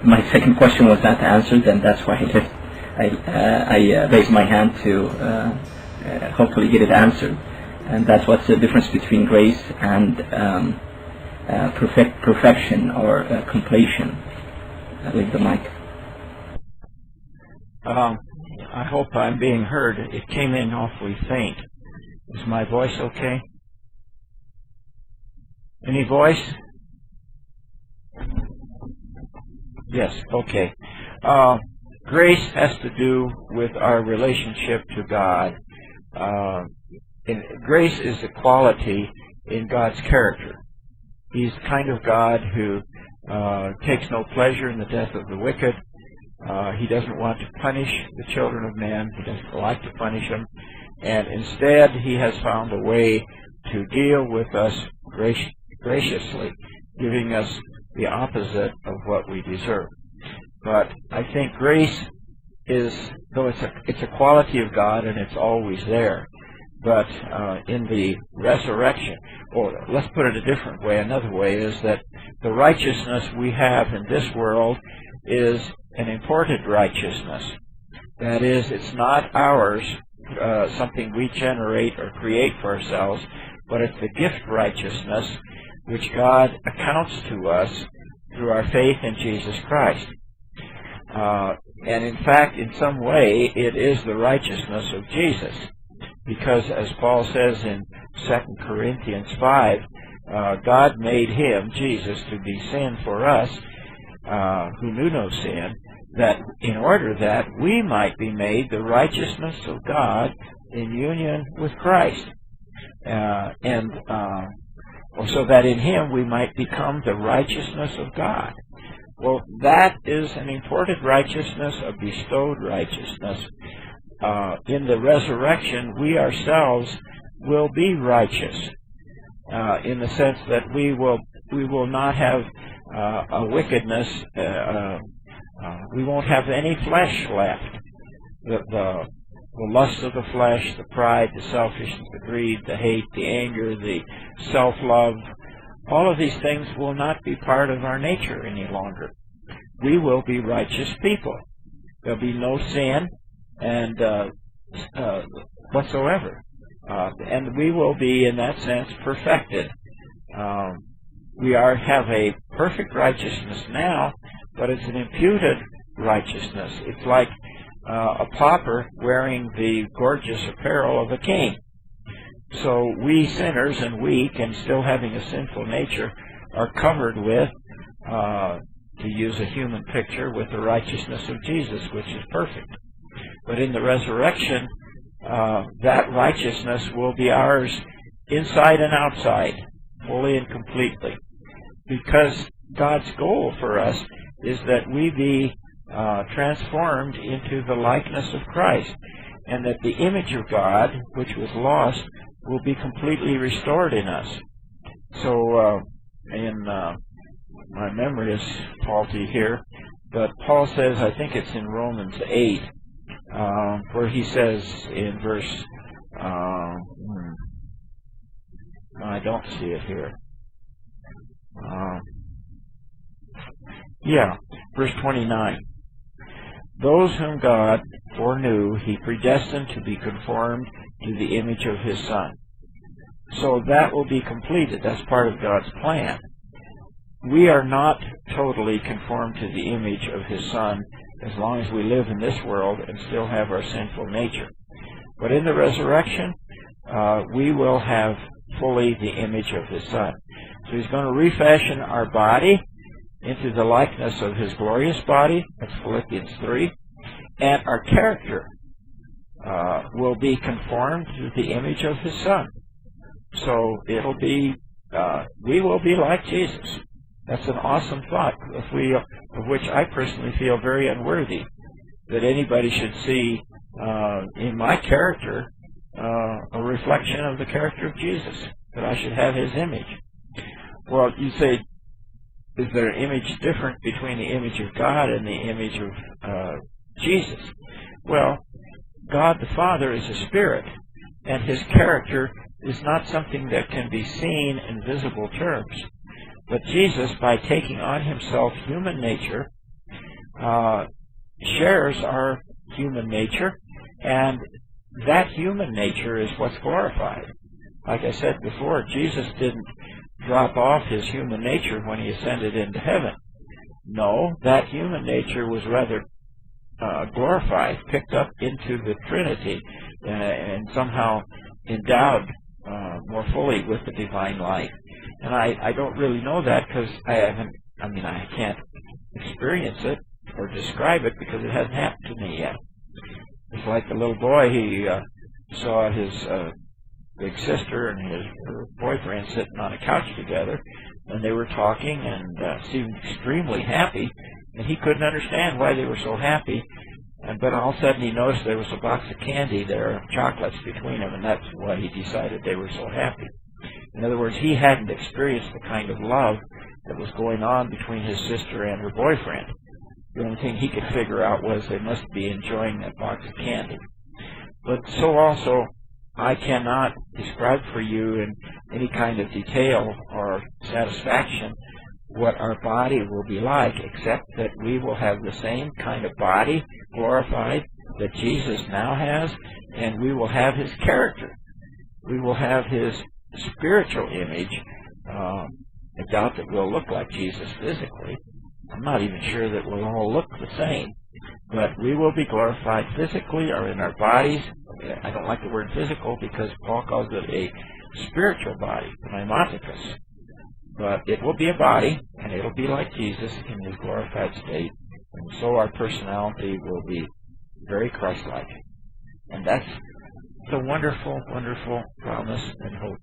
my second question was not answered, and that's why I raised my hand to hopefully get it answered. And that's what's the difference between grace and perfection or completion. I leave the mic. I hope I'm being heard. It came in awfully faint. Is my voice okay? Any voice? Yes, okay. Grace has to do with our relationship to God. Grace is a quality in God's character. He's the kind of God who takes no pleasure in the death of the wicked. He doesn't want to punish the children of men. He doesn't like to punish them. And instead, he has found a way to deal with us graciously, giving us the opposite of what we deserve. But I think grace is, though it's a quality of God and it's always there, but in the resurrection, or let's put it a different way, another way is that the righteousness we have in this world is an imported righteousness. That is, it's not ours, something we generate or create for ourselves, but it's the gift righteousness which God accounts to us through our faith in Jesus Christ. And in fact, in some way, it is the righteousness of Jesus. Because as Paul says in 2 Corinthians 5, God made him, Jesus, to be sin for us, who knew no sin, that in order that we might be made the righteousness of God in union with Christ. So that in him we might become the righteousness of God. Well, that is an imported righteousness, a bestowed righteousness. In the resurrection, we ourselves will be righteous, in the sense that we will not have a wickedness. We won't have any flesh left. The lust of the flesh, the pride, the selfishness, the greed, the hate, the anger, the self-love, all of these things will not be part of our nature any longer. We will be righteous people. There'll be no sin and whatsoever. And we will be, in that sense, perfected. We have a perfect righteousness now, but it's an imputed righteousness. It's like a pauper wearing the gorgeous apparel of a king. So we sinners and weak and still having a sinful nature are covered with, to use a human picture, with the righteousness of Jesus, which is perfect. But in the resurrection, that righteousness will be ours inside and outside, fully and completely. Because God's goal for us is that we be transformed into the likeness of Christ, and that the image of God, which was lost, will be completely restored in us. So, my memory is faulty here, but Paul says, I think it's in Romans 8, where he says in verse, I don't see it here. Verse 29. Those whom God foreknew, he predestined to be conformed to the image of his Son. So that will be completed. That's part of God's plan. We are not totally conformed to the image of his Son as long as we live in this world and still have our sinful nature. But in the resurrection, we will have fully the image of his Son. So he's going to refashion our body into the likeness of his glorious body. That's Philippians 3. And our character will be conformed to the image of his Son. So it'll be, we will be like Jesus. That's an awesome thought, of which I personally feel very unworthy, that anybody should see in my character a reflection of the character of Jesus, that I should have his image. Well, you say, is there an image different between the image of God and the image of Jesus? Well, God the Father is a spirit, and his character is not something that can be seen in visible terms. But Jesus, by taking on himself human nature shares our human nature, and that human nature is what's glorified. Like I said before, Jesus didn't drop off his human nature when he ascended into heaven. No, that human nature was rather glorified, picked up into the Trinity, and somehow endowed more fully with the divine life. And I don't really know that because I can't experience it or describe it because it hasn't happened to me yet. It's like the little boy, he saw his big sister and her boyfriend sitting on a couch together, and they were talking and seemed extremely happy, and he couldn't understand why they were so happy. But all of a sudden he noticed there was a box of candy there, chocolates between them, and that's why he decided they were so happy. In other words, he hadn't experienced the kind of love that was going on between his sister and her boyfriend. The only thing he could figure out was they must be enjoying that box of candy. But so also, I cannot describe for you in any kind of detail or satisfaction what our body will be like, except that we will have the same kind of body, glorified, that Jesus now has, and we will have his character. We will have his spiritual image. I doubt that we'll look like Jesus physically. I'm not even sure that we'll all look the same. But we will be glorified physically or in our bodies. I don't like the word physical because Paul calls it a spiritual body, pneumaticus. But it will be a body, and it'll be like Jesus in his glorified state. And so our personality will be very Christ-like. And that's the wonderful, wonderful promise and hope